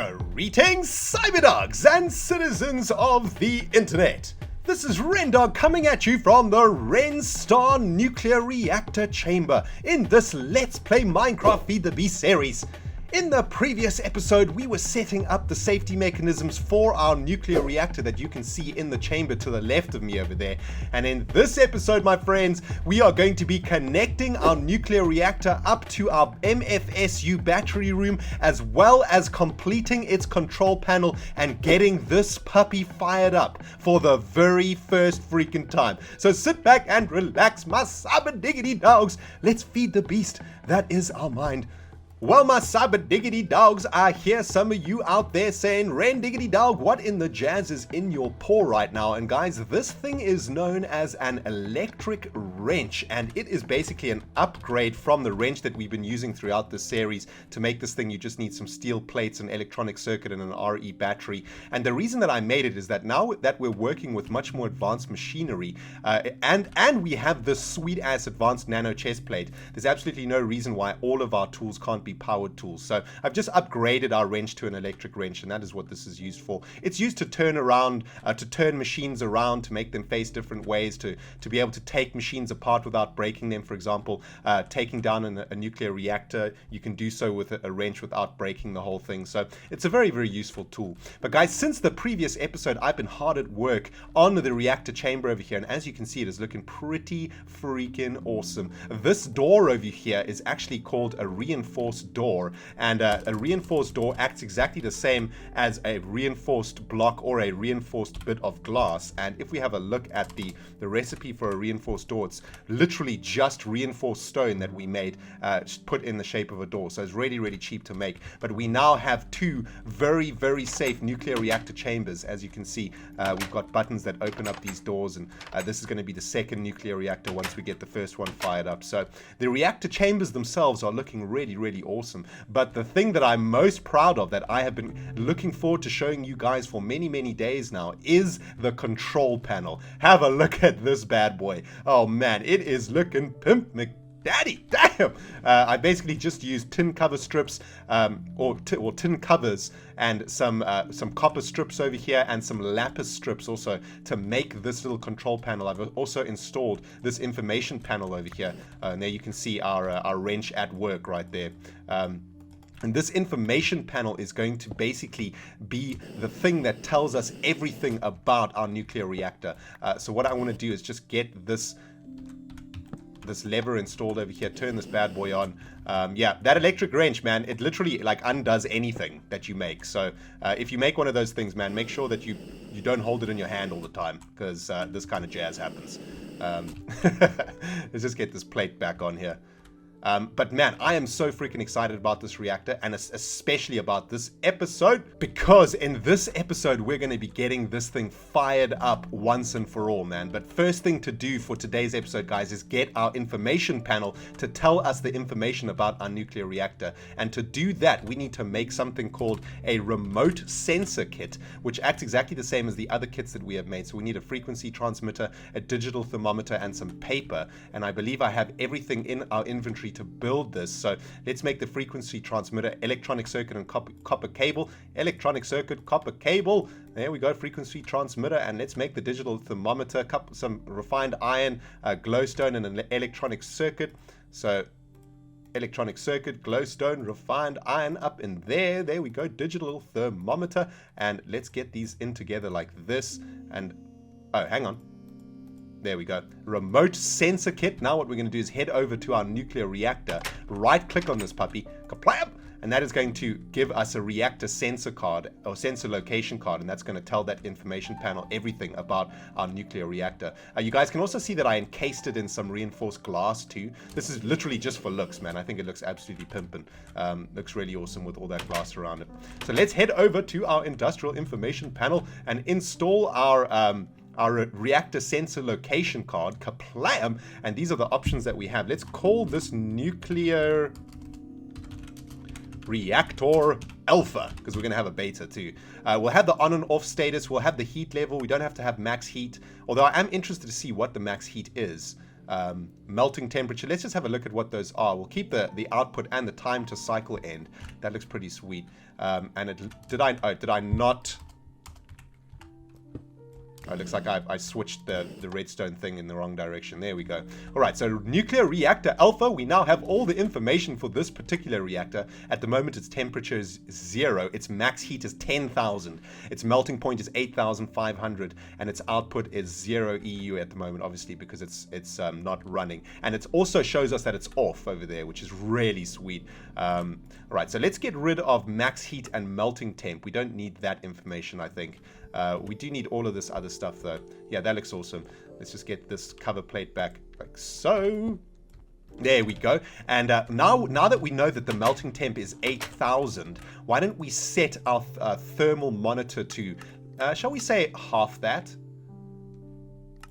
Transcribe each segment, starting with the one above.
Greetings, cyberdogs and citizens of the internet. This is ReNDoG coming at you from the RenStar nuclear reactor chamber in this Let's Play Minecraft Feed the Beast series. In the previous episode, we were setting up the safety mechanisms for our nuclear reactor that you can see in the chamber to the left of me over there. And in this episode, my friends, we are going to be connecting our nuclear reactor up to our MFSU battery room, as well as completing its control panel and getting this puppy fired up for the very first freaking time. So sit back and relax, my cyber diggity dogs. Let's feed the beast that is our mind. Well, my cyber diggity dogs, I hear some of you out there saying, Ren diggity dog, what in the jazz is in your paw right now? And guys, this thing is known as an electric wrench, and it is basically an upgrade from the wrench that we've been using throughout this series. To make this thing, you just need some steel plates, an electronic circuit, and an RE battery. And the reason that I made it is that now that we're working with much more advanced machinery, and we have this sweet-ass advanced nano chest plate, there's absolutely no reason why all of our tools can't be powered tools. So I've just upgraded our wrench to an electric wrench, and that is what this is used for. It's used to turn around, to turn machines around, to make them face different ways, to be able to take machines apart without breaking them. For example, taking down a nuclear reactor, you can do so with a wrench without breaking the whole thing. So it's a very, very useful tool. But guys, since the previous episode, I've been hard at work on the reactor chamber over here, and as you can see, it is looking pretty freaking awesome. This door over here is actually called a reinforced door, and a reinforced door acts exactly the same as a reinforced block or a reinforced bit of glass. And if we have a look at the recipe for a reinforced door, it's literally just reinforced stone that we made, put in the shape of a door. So it's really, really cheap to make. But we now have two very, very safe nuclear reactor chambers. As you can see, we've got buttons that open up these doors, and this is going to be the second nuclear reactor once we get the first one fired up. So the reactor chambers themselves are looking really, really awesome. But the thing that I'm most proud of, that I have been looking forward to showing you guys for many, many days now, is the control panel. Have a look at this bad boy. Oh man, it is looking pimp McDaddy. Damn! I basically just used tin cover strips, or tin covers, and some copper strips over here, and some lapis strips also to make this little control panel. I've also installed this information panel over here, and there you can see our wrench at work right there. And this information panel is going to basically be the thing that tells us everything about our nuclear reactor. So what I want to do is just get this lever installed over here, turn this bad boy on. Yeah, that electric wrench, man, it literally like undoes anything that you make. So if you make one of those things, man, make sure that you don't hold it in your hand all the time, because this kind of jazz happens. Let's just get this plate back on here. But man, I am so freaking excited about this reactor, and especially about this episode, because in this episode we're going to be getting this thing fired up once and for all, man. But first thing to do for today's episode, guys, is get our information panel to tell us the information about our nuclear reactor. And to do that, we need to make something called a remote sensor kit, which acts exactly the same as the other kits that we have made. So we need a frequency transmitter, a digital thermometer, and some paper. And I believe I have everything in our inventory to build this. So let's make the frequency transmitter, electronic circuit, and copper cable. Electronic circuit, copper cable. There we go, frequency transmitter. And let's make the digital thermometer, some refined iron, glowstone, and an electronic circuit. So electronic circuit, glowstone, refined iron up in there. There we go, digital thermometer. And let's get these in together like this. And oh, hang on. There we go. Remote sensor kit. Now what we're going to do is head over to our nuclear reactor, right click on this puppy, kaplam, and that is going to give us a reactor sensor card, or sensor location card, and that's going to tell that information panel everything about our nuclear reactor. You guys can also see that I encased it in some reinforced glass too. This is literally just for looks, man. I think it looks absolutely pimpin'. Looks really awesome with all that glass around it. So let's head over to our industrial information panel and install our reactor sensor location card, kaplam, and these are the options that we have. Let's call this nuclear reactor alpha, because we're going to have a beta too. We'll have the on and off status, we'll have the heat level. We don't have to have max heat, although I am interested to see what the max heat is. melting temperature. Let's just have a look at what those are. We'll keep the output and the time to cycle end. That looks pretty sweet. And did I not? Oh, it looks like I switched the redstone thing in the wrong direction. There we go. All right, so nuclear reactor alpha, we now have all the information for this particular reactor. At the moment, its temperature is 0. Its max heat is 10,000. Its melting point is 8,500. And its output is 0 EU at the moment, obviously, because it's not running. And it also shows us that it's off over there, which is really sweet. All right, so let's get rid of max heat and melting temp. We don't need that information, I think. We do need all of this other stuff though. Yeah, that looks awesome. Let's just get this cover plate back like so. There we go. And now that we know that the melting temp is 8,000, why don't we set our thermal monitor to, shall we say half that?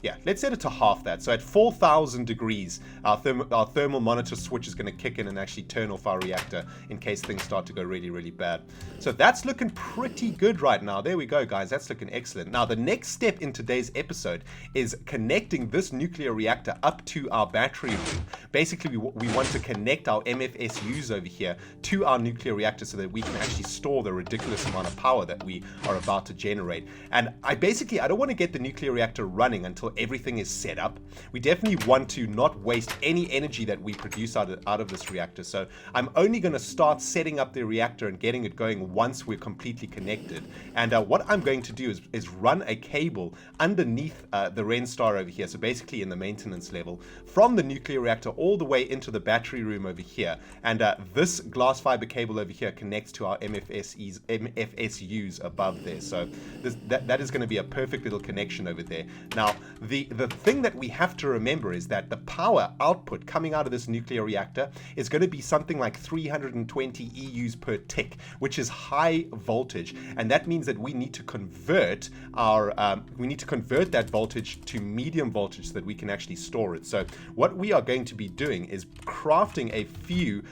Yeah, let's set it to half that. So at 4,000 degrees, our thermal monitor switch is going to kick in and actually turn off our reactor in case things start to go really, really bad. So that's looking pretty good right now. There we go, guys. That's looking excellent. Now, the next step in today's episode is connecting this nuclear reactor up to our battery room. Basically, we want to connect our MFSUs over here to our nuclear reactor so that we can actually store the ridiculous amount of power that we are about to generate. And I don't want to get the nuclear reactor running until everything is set up. We definitely want to not waste any energy that we produce out of this reactor. So I'm only going to start setting up the reactor and getting it going once we're completely connected. And what I'm going to do is run a cable underneath the ReNStar over here. So basically in the maintenance level from the nuclear reactor all the way into the battery room over here. And this glass fiber cable over here connects to our MFSUs above there. So that is going to be a perfect little connection over there. Now, the thing that we have to remember is that the power output coming out of this nuclear reactor is going to be something like 320 EUs per tick, which is high voltage, and that means that we need to convert that voltage to medium voltage so that we can actually store it. So what we are going to be doing is crafting a few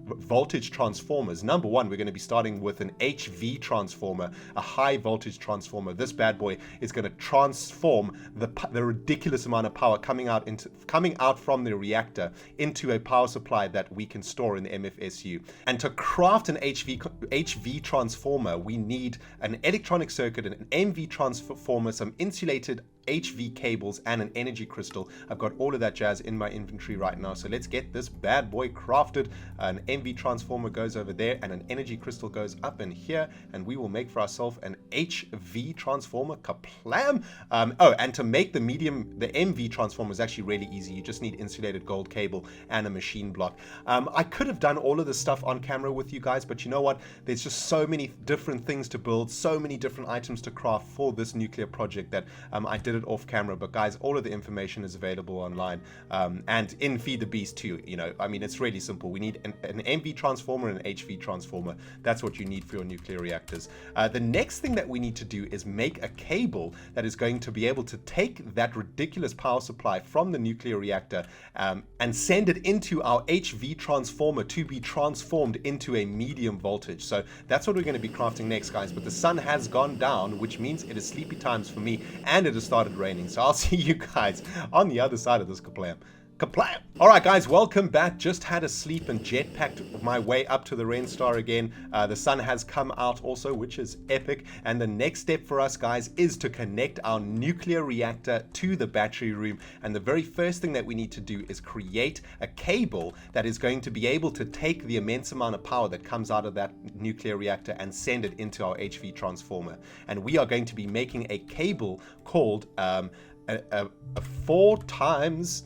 voltage transformers. Number one, we're going to be starting with an HV transformer, a high voltage transformer. This bad boy is going to transform the ridiculous amount of power coming out from the reactor into a power supply that we can store in the MFSU. And to craft an HV transformer, we need an electronic circuit, an MV transformer, some insulated HV cables, and an energy crystal. I've got all of that jazz in my inventory right now, so let's get this bad boy crafted. An MV transformer goes over there and an energy crystal goes up in here, and we will make for ourselves an HV transformer. Kaplam! And to make the MV transformer is actually really easy. You just need insulated gold cable and a machine block. I could have done all of this stuff on camera with you guys, but you know what? There's just so many different things to build, so many different items to craft for this nuclear project that I did it off camera. But guys, all of the information is available online, and in Feed the Beast too. You know, I mean, it's really simple. We need an MV transformer and an HV transformer. That's what you need for your nuclear reactors. The next thing that we need to do is make a cable that is going to be able to take that ridiculous power supply from the nuclear reactor and send it into our HV transformer to be transformed into a medium voltage. So that's what we're going to be crafting next, guys. But the sun has gone down, which means it is sleepy times for me, and it has started raining. So I'll see you guys on the other side of this kaplam. Kaplam! Alright guys, welcome back. Just had a sleep and jetpacked my way up to the ReNStar again. The sun has come out also, which is epic. And the next step for us, guys, is to connect our nuclear reactor to the battery room. And the very first thing that we need to do is create a cable that is going to be able to take the immense amount of power that comes out of that nuclear reactor and send it into our HV transformer. And we are going to be making a cable called a four times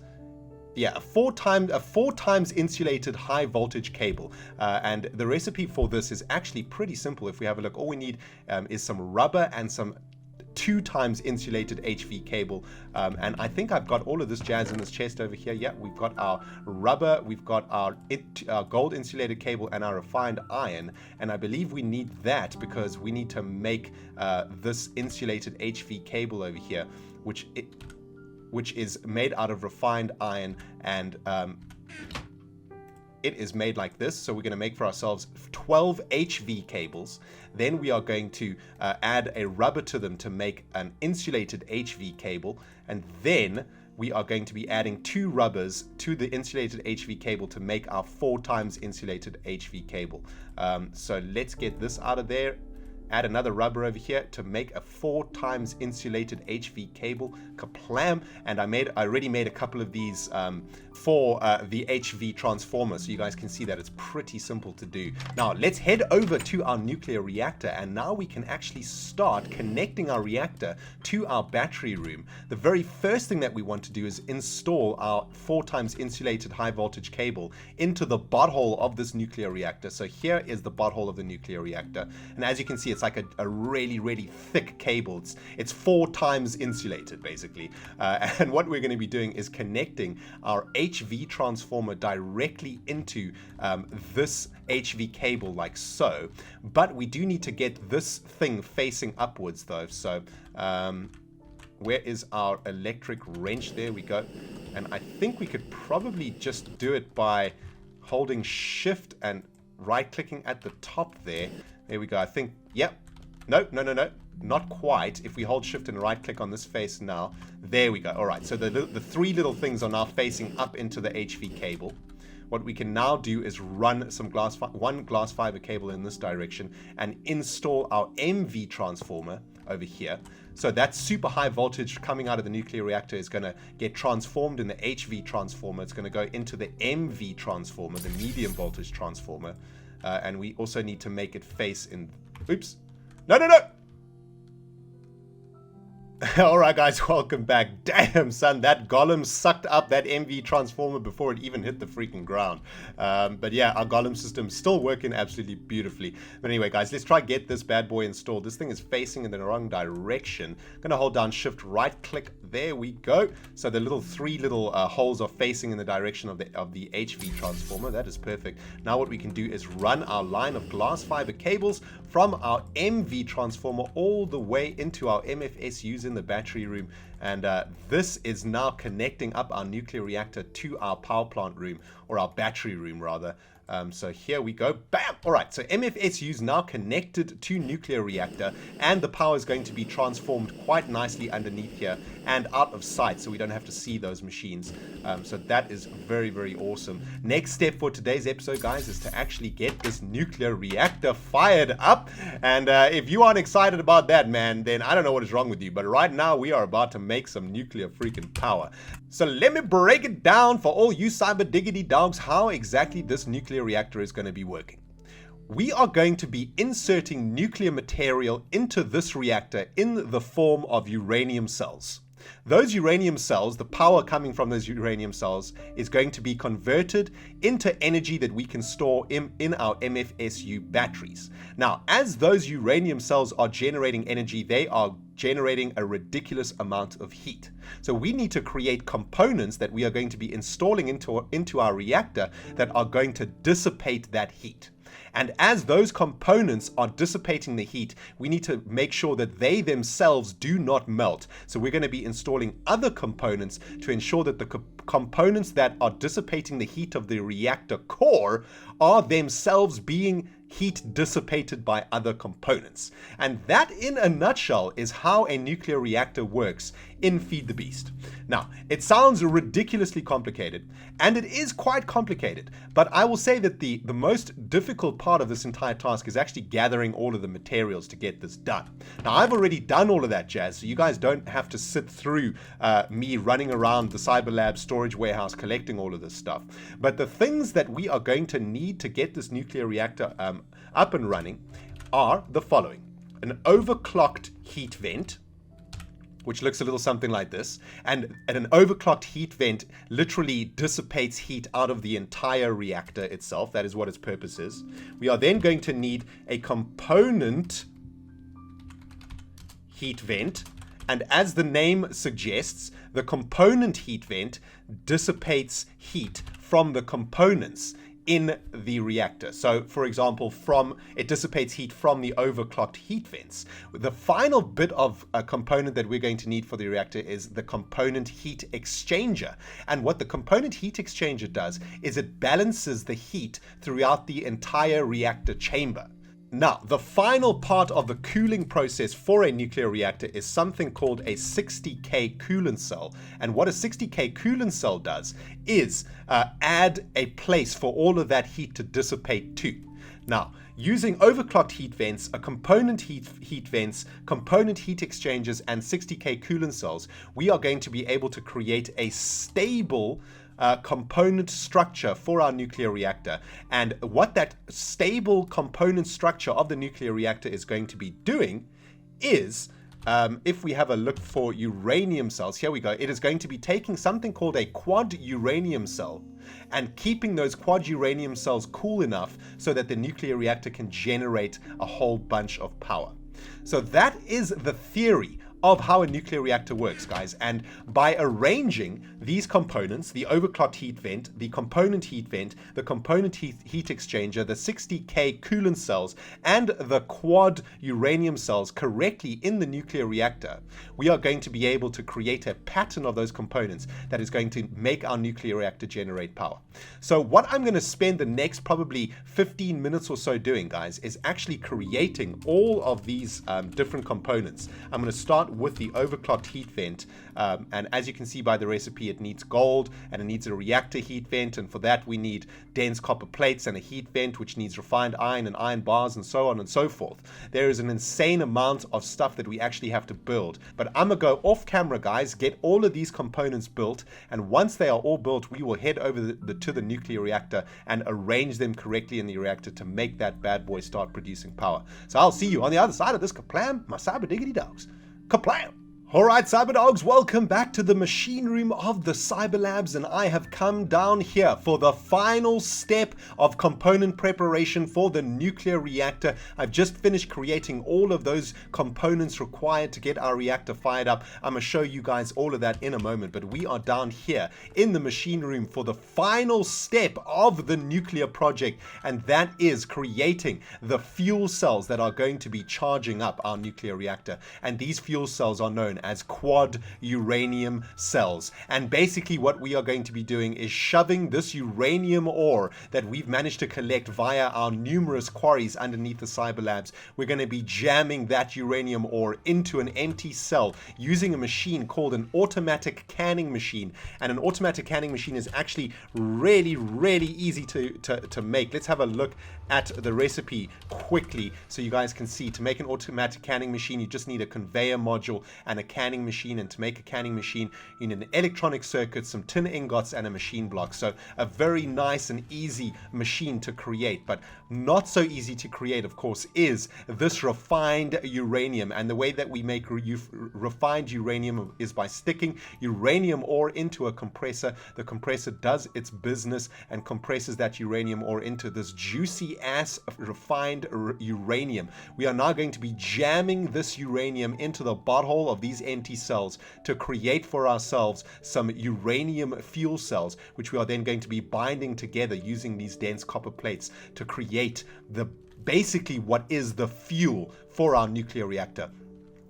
insulated high voltage cable. And the recipe for this is actually pretty simple. If we have a look, all we need is some rubber and some 2 times insulated HV cable. And I think I've got all of this jazz in this chest over here. Yeah, we've got our rubber, we've got our gold insulated cable and our refined iron. And I believe we need that because we need to make this insulated HV cable over here, which is made out of refined iron and it is made like this. So we're going to make for ourselves 12 HV cables. Then we are going to add a rubber to them to make an insulated HV cable. And then we are going to be adding 2 rubbers to the insulated HV cable to make our 4 times insulated HV cable. So let's get this out of there. Add another rubber over here to make a 4 times insulated HV cable. Kaplam! And I already made a couple of these for the HV transformer, so you guys can see that it's pretty simple to do. Now let's head over to our nuclear reactor, and now we can actually start connecting our reactor to our battery room. The very first thing that we want to do is install our 4 times insulated high voltage cable into the butthole of this nuclear reactor. So here is the butthole of the nuclear reactor, and as you can see, it's like a really thick cable. It's 4 times insulated basically, and what we're going to be doing is connecting our HV transformer directly into this HV cable like so. But we do need to get this thing facing upwards though. So where is our electric wrench? There we go. And I think we could probably just do it by holding shift and right clicking at the top there. There we go. I think, yep. No, not quite. If we hold shift and right click on this face now, there we go. All right, so the 3 little things are now facing up into the HV cable. What we can now do is run some one glass fiber cable in this direction and install our MV transformer over here. So that super high voltage coming out of the nuclear reactor is going to get transformed in the HV transformer. It's going to go into the MV transformer, the medium voltage transformer. And we also need to make it face in... Oops. No! Alright guys, welcome back. Damn son, that golem sucked up that MV transformer before it even hit the freaking ground. But yeah, our golem system's still working absolutely beautifully. But anyway guys, let's try get this bad boy installed. This thing is facing in the wrong direction. I'm gonna hold down shift right click. There we go. So the 3 little holes are facing in the direction of the HV transformer. That is perfect. Now what we can do is run our line of glass fiber cables from our MV transformer all the way into our MFSUs in the battery room, and this is now connecting up our nuclear reactor to our power plant room, or our battery room rather. So here we go, bam! Alright, so MFSU is now connected to nuclear reactor, and the power is going to be transformed quite nicely underneath here and out of sight, so we don't have to see those machines. So that is very awesome. Next step for today's episode, guys, is to actually get this nuclear reactor fired up. And if you aren't excited about that, man, then I don't know what is wrong with you. But right now, we are about to make some nuclear freaking power. So let me break it down for all you cyber diggity dogs how exactly this nuclear reactor is going to be working. We are going to be inserting nuclear material into this reactor in the form of uranium cells. Those uranium cells, the power coming from those uranium cells, is going to be converted into energy that we can store in our MFSU batteries. Now, as those uranium cells are generating energy, they are generating a ridiculous amount of heat. So we need to create components that we are going to be installing into our reactor that are going to dissipate that heat. And as those components are dissipating the heat, we need to make sure that they themselves do not melt. So we're going to be installing other components to ensure that the components that are dissipating the heat of the reactor core are themselves being heat dissipated by other components. And that, in a nutshell, is how a nuclear reactor works in Feed the Beast. Now, it sounds ridiculously complicated, and it is quite complicated, but I will say that the most difficult part of this entire task is actually gathering all of the materials to get this done. Now, I've already done all of that jazz, so you guys don't have to sit through me running around the Cyberlab storage warehouse collecting all of this stuff. But the things that we are going to need to get this nuclear reactor up and running are the following: an overclocked heat vent, which looks a little something like this. And an overclocked heat vent literally dissipates heat out of the entire reactor itself. That is what its purpose is. We are then going to need a component heat vent. And as the name suggests, the component heat vent dissipates heat from the components in the reactor. So for example, it dissipates heat from the overclocked heat vents. The final bit of a component that we're going to need for the reactor is the component heat exchanger. And what the component heat exchanger does is it balances the heat throughout the entire reactor chamber. Now, the final part of the cooling process for a nuclear reactor is something called a 60K coolant cell. And what a 60K coolant cell does is add a place for all of that heat to dissipate to. Now, using overclocked heat vents, a component heat vents, component heat exchangers, and 60K coolant cells, we are going to be able to create a stable component structure for our nuclear reactor. And what that stable component structure of the nuclear reactor is going to be doing is, if we have a look for uranium cells, here we go, it is going to be taking something called a quad uranium cell and keeping those quad uranium cells cool enough so that the nuclear reactor can generate a whole bunch of power. So that is the theory of how a nuclear reactor works, guys. And by arranging these components, the overclocked heat vent, the component heat vent, the component heat exchanger, the 60K coolant cells, and the quad uranium cells correctly in the nuclear reactor, we are going to be able to create a pattern of those components that is going to make our nuclear reactor generate power. So what I'm going to spend the next probably 15 minutes or so doing, guys, is actually creating all of these different components. I'm going to start with the overclocked heat vent, and as you can see by the recipe, it needs gold and it needs a reactor heat vent, and for that we need dense copper plates and a heat vent which needs refined iron and iron bars and so on and so forth. There is an insane amount of stuff that we actually have to build, but I'm gonna go off camera, guys, get all of these components built, and once they are all built, we will head over to the nuclear reactor and arrange them correctly in the reactor to make that bad boy start producing power. So I'll see you on the other side of this kaplam, my cyber diggity dogs. Kaplam! Alright, Cyber Dogs, welcome back to the machine room of the Cyber Labs, and I have come down here for the final step of component preparation for the nuclear reactor. I've just finished creating all of those components required to get our reactor fired up. I'm going to show you guys all of that in a moment, but we are down here in the machine room for the final step of the nuclear project, and that is creating the fuel cells that are going to be charging up our nuclear reactor. And these fuel cells are known as quad uranium cells. And basically what we are going to be doing is shoving this uranium ore that we've managed to collect via our numerous quarries underneath the Cyber Labs. We're going to be jamming that uranium ore into an empty cell using a machine called an automatic canning machine. And an automatic canning machine is actually really easy to make. Let's have a look at the recipe quickly so you guys can see. To make an automatic canning machine, you just need a conveyor module and a canning machine, and to make a canning machine you need an electronic circuit, some tin ingots, and a machine block. So a very nice and easy machine to create. But not so easy to create, of course, is this refined uranium. And the way that we make refined uranium is by sticking uranium ore into a compressor. The compressor does its business and compresses that uranium ore into this juicy ass refined uranium. We are now going to be jamming this uranium into the butthole of these empty cells to create for ourselves some uranium fuel cells, which we are then going to be binding together using these dense copper plates to create basically what is the fuel for our nuclear reactor.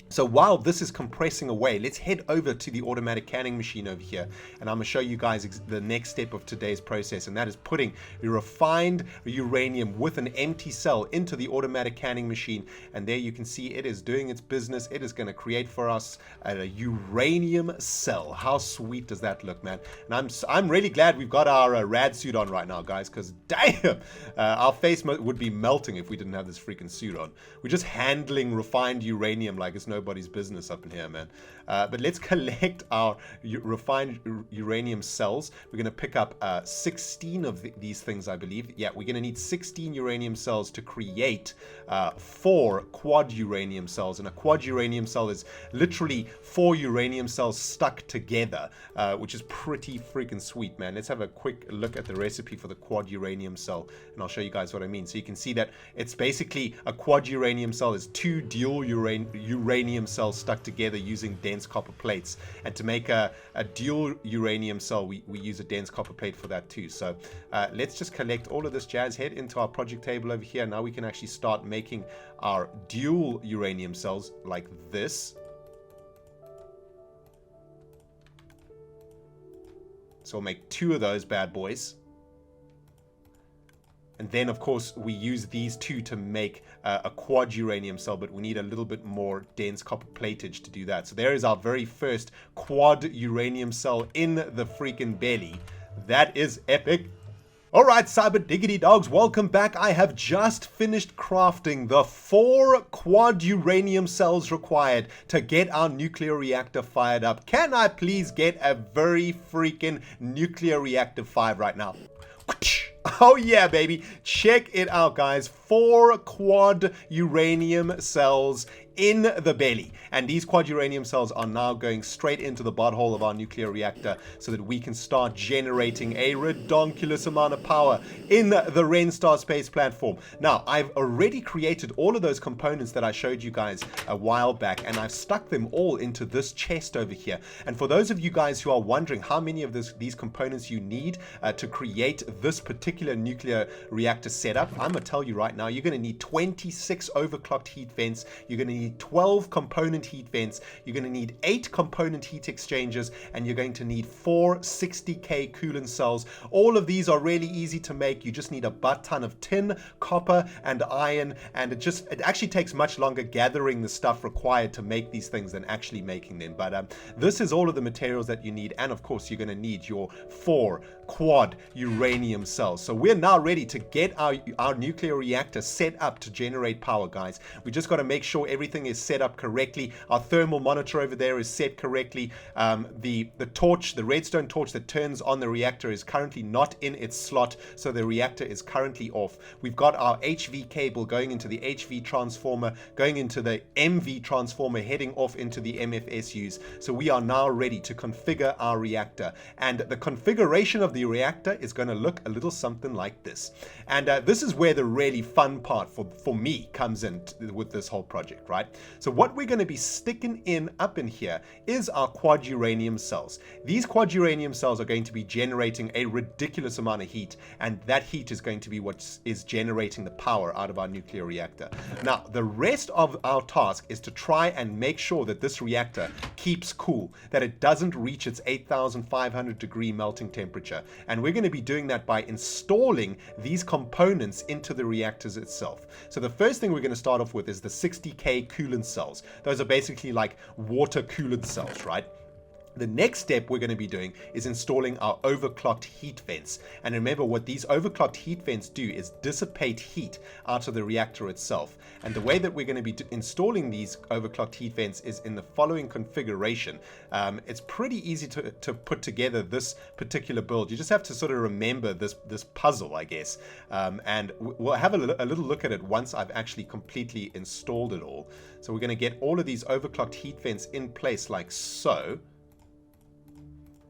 So while this is compressing away, let's head over to the automatic canning machine over here, and I'm going to show you guys the next step of today's process, and that is putting the refined uranium with an empty cell into the automatic canning machine. And there you can see it is doing its business. It is going to create for us a uranium cell. How sweet does that look, man? And I'm really glad we've got our rad suit on right now, guys, because damn, our face would be melting if we didn't have this freaking suit on. We're just handling refined uranium like it's nobody's business up in here, man. But let's collect our refined uranium cells. We're going to pick up 16 of these things, I believe. Yeah, we're going to need 16 uranium cells to create 4 quad uranium cells. And a quad uranium cell is literally 4 uranium cells stuck together, which is pretty freaking sweet, man. Let's have a quick look at the recipe for the quad uranium cell, and I'll show you guys what I mean. So you can see that it's basically a quad uranium cell is 2 dual uranium uranium cells stuck together using dense copper plates. And to make a dual uranium cell, we use a dense copper plate for that too. So let's just collect all of this jazz, head into our project table over here. Now we can actually start making our dual uranium cells like this. So we'll make 2 of those bad boys. And then, of course, we use these 2 to make a quad uranium cell, but we need a little bit more dense copper platage to do that. So there is our very first quad uranium cell in the freaking belly. That is epic. All right, cyber diggity dogs, welcome back. I have just finished crafting the 4 quad uranium cells required to get our nuclear reactor fired up. Can I please get a very freaking nuclear reactor 5 right now? Oh yeah, baby. Check it out, guys. 4 quad uranium cells in the belly. And these quad uranium cells are now going straight into the butthole of our nuclear reactor so that we can start generating a redonkulous amount of power in the ReNStar space platform. Now, I've already created all of those components that I showed you guys a while back, and I've stuck them all into this chest over here. And for those of you guys who are wondering how many of these components you need to create this particular nuclear reactor setup, I'm going to tell you right now, you're going to need 26 overclocked heat vents. You're going to need 12 component heat vents. You're going to need 8 component heat exchangers, and you're going to need 4 60K coolant cells. All of these are really easy to make. You just need a butt ton of tin, copper, and iron, and it actually takes much longer gathering the stuff required to make these things than actually making them. But this is all of the materials that you need, and of course you're going to need your 4 quad uranium cells. So we're now ready to get our nuclear reactor set up to generate power, guys. We just got to make sure everything is set up correctly. Our thermal monitor over there is set correctly. The torch, the redstone torch that turns on the reactor, is currently not in its slot, so the reactor is currently off. We've got our HV cable going into the HV transformer, going into the MV transformer, heading off into the MFSUs. So we are now ready to configure our reactor, and the configuration of the reactor is going to look a little something like this. And this is where the really fun part for me comes in with this whole project, right? So what we're going to be sticking up in here is our quad uranium cells. These quad uranium cells are going to be generating a ridiculous amount of heat, and that heat is going to be what is generating the power out of our nuclear reactor. Now, the rest of our task is to try and make sure that this reactor keeps cool, that it doesn't reach its 8,500 degree melting temperature. And we're going to be doing that by installing these components into the reactors itself. So the first thing we're going to start off with is the 60K coolant cells. Those are basically like water coolant cells, right? The next step we're going to be doing is installing our overclocked heat vents. And remember, what these overclocked heat vents do is dissipate heat out of the reactor itself. And the way that we're going to be installing these overclocked heat vents is in the following configuration. It's pretty easy to put together this particular build. You just have to sort of remember this puzzle, I guess. And we'll have a little look at it once I've actually completely installed it all. So we're going to get all of these overclocked heat vents in place like so.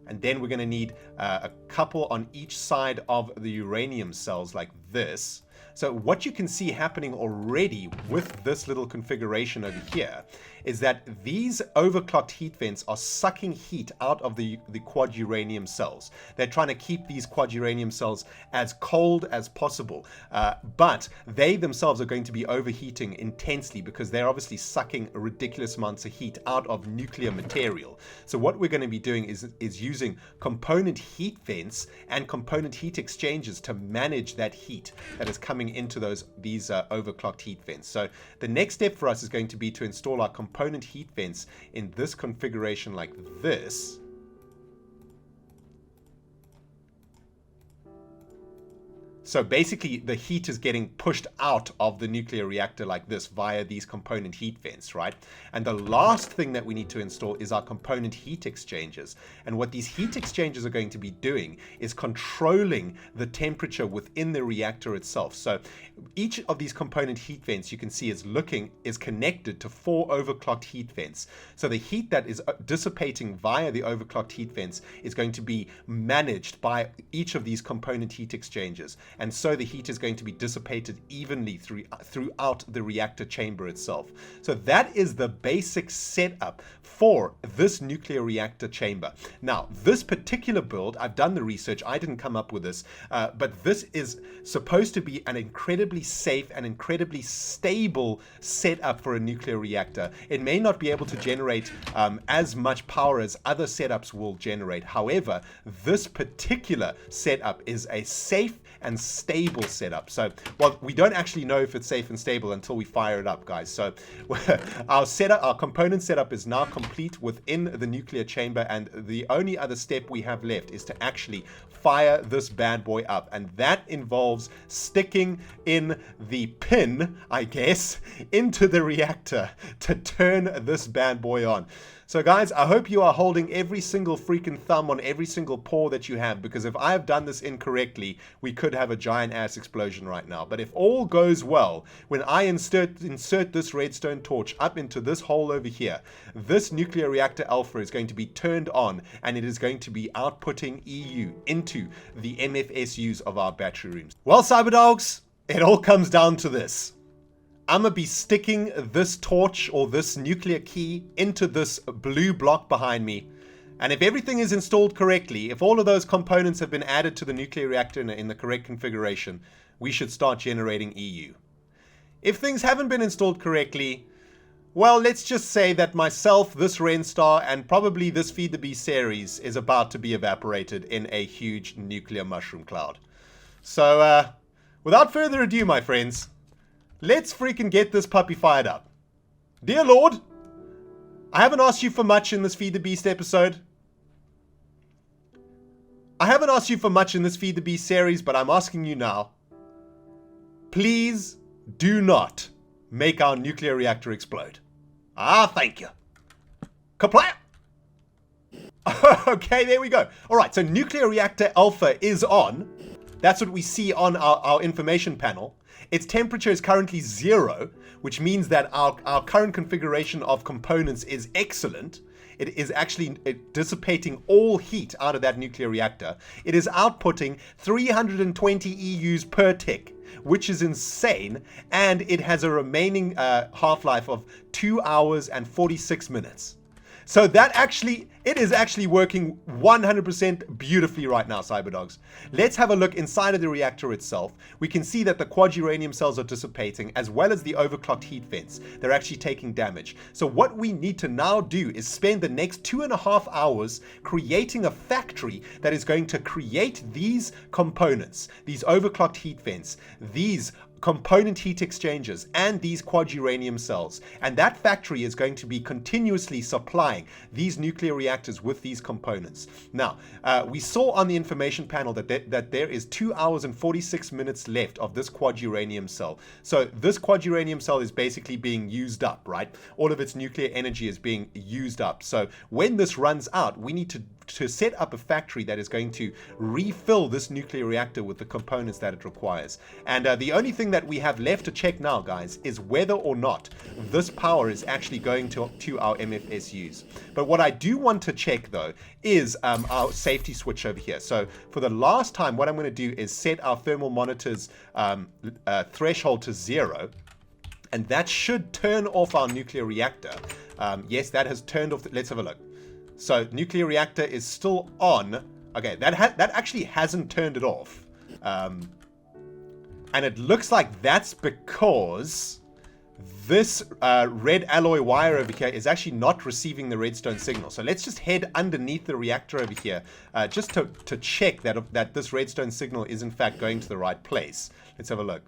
And then we're going to need a couple on each side of the uranium cells like this. So what you can see happening already with this little configuration over here is that these overclocked heat vents are sucking heat out of the quad uranium cells. They're trying to keep these quad uranium cells as cold as possible, but they themselves are going to be overheating intensely because they're obviously sucking ridiculous amounts of heat out of nuclear material. So what we're going to be doing is using component heat vents and component heat exchangers to manage that heat that is coming into these overclocked heat vents. So the next step for us is going to be to install our component heat vents in this configuration like this. So basically the heat is getting pushed out of the nuclear reactor like this via these component heat vents, right? And the last thing that we need to install is our component heat exchangers. And what these heat exchangers are going to be doing is controlling the temperature within the reactor itself. So each of these component heat vents, you can see, is connected to 4 overclocked heat vents. So the heat that is dissipating via the overclocked heat vents is going to be managed by each of these component heat exchangers. and so the heat is going to be dissipated evenly throughout the reactor chamber itself. So that is the basic setup for this nuclear reactor chamber. Now, this particular build, I've done the research, I didn't come up with this, but this is supposed to be an incredibly safe and incredibly stable setup for a nuclear reactor. It may not be able to generate as much power as other setups will generate. However, this particular setup is a safe and stable setup. So, well, we don't actually know if it's safe and stable until we fire it up, guys. So our component setup is now complete within the nuclear chamber, and the only other step we have left is to actually fire this bad boy up, and that involves sticking in the pin, I guess, into the reactor to turn this bad boy on. So guys, I hope you are holding every single freaking thumb on every single pore that you have, because if I have done this incorrectly, we could have a giant ass explosion right now. But if all goes well, when I insert this redstone torch up into this hole over here, this nuclear reactor alpha is going to be turned on, and it is going to be outputting EU into the MFSUs of our battery rooms. Well, Cyberdogs, it all comes down to this. I'm going to be sticking this torch or this nuclear key into this blue block behind me. And if everything is installed correctly, if all of those components have been added to the nuclear reactor in the correct configuration, we should start generating EU. If things haven't been installed correctly, well, let's just say that myself, this ReNStar, and probably this Feed the Beast series is about to be evaporated in a huge nuclear mushroom cloud. So, without further ado, my friends, let's freaking get this puppy fired up. Dear Lord, I haven't asked you for much in this Feed the Beast episode. I haven't asked you for much in this Feed the Beast series, but I'm asking you now. Please do not make our nuclear reactor explode. Ah, thank you. Kapla! Okay, there we go. All right, so nuclear reactor alpha is on. That's what we see on our information panel. Its temperature is currently 0, which means that our current configuration of components is excellent. It is actually dissipating all heat out of that nuclear reactor. It is outputting 320 EUs per tick, which is insane, and it has a remaining half-life of 2 hours and 46 minutes. So it is actually working 100% beautifully right now, Cyberdogs. Let's have a look inside of the reactor itself. We can see that the quad uranium cells are dissipating, as well as the overclocked heat vents. They're actually taking damage. So what we need to now do is spend the next 2.5 hours creating a factory that is going to create these components, these overclocked heat vents, these component heat exchangers, and these quad uranium cells. And that factory is going to be continuously supplying these nuclear reactors with these components. Now, we saw on the information panel that there is 2 hours and 46 minutes left of this quad uranium cell. So this quad uranium cell is basically being used up, right? All of its nuclear energy is being used up. So when this runs out, we need to set up a factory that is going to refill this nuclear reactor with the components that it requires. And the only thing that we have left to check now, guys, is whether or not this power is actually going to our MFSUs. But what I do want to check, though, is our safety switch over here. So for the last time, what I'm going to do is set our thermal monitor's threshold to 0. And that should turn off our nuclear reactor. Yes, that has turned off. Let's have a look. So nuclear reactor is still on. Okay, that actually hasn't turned it off. And it looks like that's because this red alloy wire over here is actually not receiving the redstone signal. So let's just head underneath the reactor over here just to check that this redstone signal is in fact going to the right place. Let's have a look.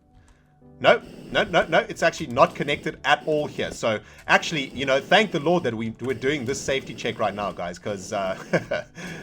No, it's actually not connected at all here. So actually, thank the Lord that we're doing this safety check right now, guys, because,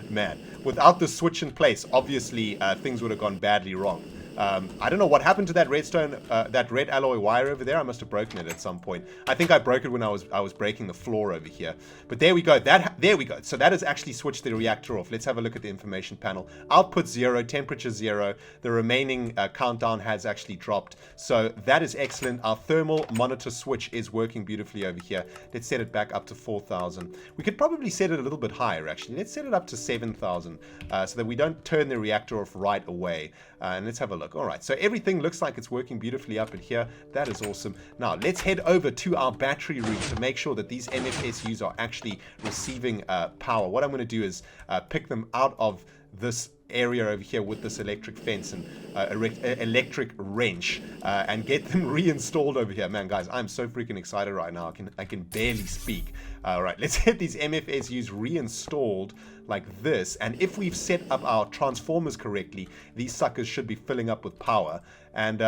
man, without the switch in place, obviously things would have gone badly wrong. I don't know what happened to that redstone, that red alloy wire over there. I must have broken it at some point. I think I broke it when I was breaking the floor over here. But there we go. There we go. So that has actually switched the reactor off. Let's have a look at the information panel. Output 0, temperature 0. The remaining countdown has actually dropped. So that is excellent. Our thermal monitor switch is working beautifully over here. Let's set it back up to 4,000. We could probably set it a little bit higher, actually. Let's set it up to 7,000 so that we don't turn the reactor off right away. And let's have a look. look. All right, so everything looks like it's working beautifully up in here. That is awesome. Now, let's head over to our battery room to make sure that these MFSUs are actually receiving power. What I'm going to do is pick them out of this area over here with this electric fence and electric wrench and get them reinstalled over here. Man, guys, I'm so freaking excited right now. I can barely speak. All right, let's get these MFSUs reinstalled like this, and if we've set up our transformers correctly, these suckers should be filling up with power. And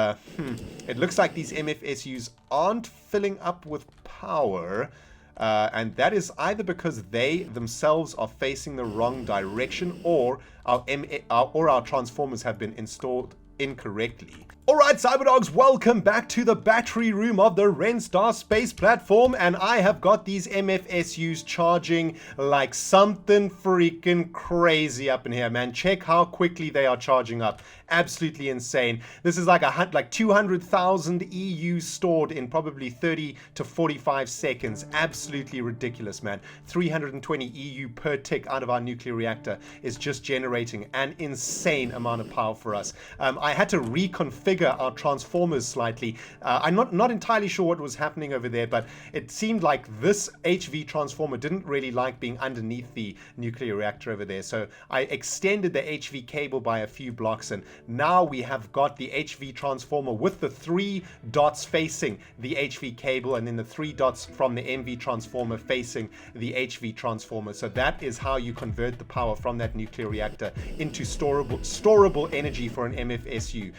it looks like these MFSUs aren't filling up with power. And that is either because they themselves are facing the wrong direction, or our transformers have been installed incorrectly. Alright, Cyberdogs, welcome back to the battery room of the ReNDoG space platform, and I have got these MFSUs charging like something freaking crazy up in here, man. Check how quickly they are charging up. Absolutely insane. This is like 200,000 EU stored in probably 30 to 45 seconds. Absolutely ridiculous, man. 320 EU per tick out of our nuclear reactor is just generating an insane amount of power for us. I had to reconfigure our transformers slightly. I'm not entirely sure what was happening over there, but it seemed like this HV transformer didn't really like being underneath the nuclear reactor over there. So I extended the HV cable by a few blocks, and now we have got the HV transformer with the 3 dots facing the HV cable, and then the 3 dots from the MV transformer facing the HV transformer. So that is how you convert the power from that nuclear reactor into storable energy for an MFSU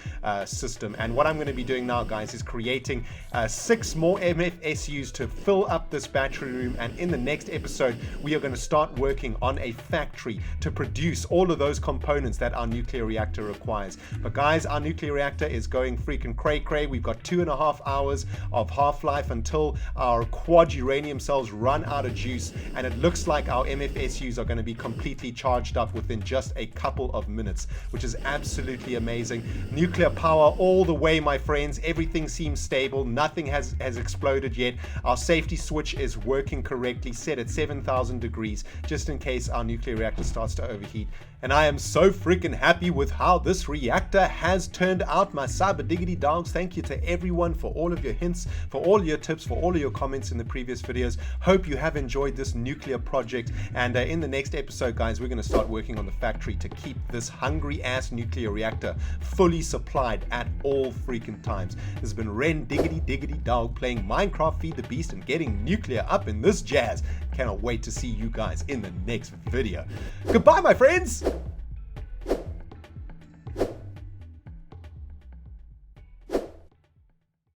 system. And what I'm going to be doing now, guys, is creating 6 more MFSUs to fill up this battery room, and in the next episode we are going to start working on a factory to produce all of those components that our nuclear reactor requires. But guys, our nuclear reactor is going freaking cray. We've got 2.5 hours of half-life until our quad uranium cells run out of juice, and it looks like our MFSUs are going to be completely charged up within just a couple of minutes, which is absolutely amazing. Nuclear power all the way, my friends. Everything seems stable. Nothing has exploded yet. Our safety switch is working correctly, set at 7,000 degrees, just in case our nuclear reactor starts to overheat. And I am so freaking happy with how this reactor has turned out, my cyber diggity dogs. Thank you to everyone for all of your hints, for all your tips, for all of your comments in the previous videos. Hope you have enjoyed this nuclear project, and in the next episode, guys, we're going to start working on the factory to keep this hungry ass nuclear reactor fully supplied at all freaking times. This has been ReNDoG playing Minecraft Feed the Beast and getting nuclear up in this jazz. Cannot wait to see you guys in the next video. Goodbye, my friends.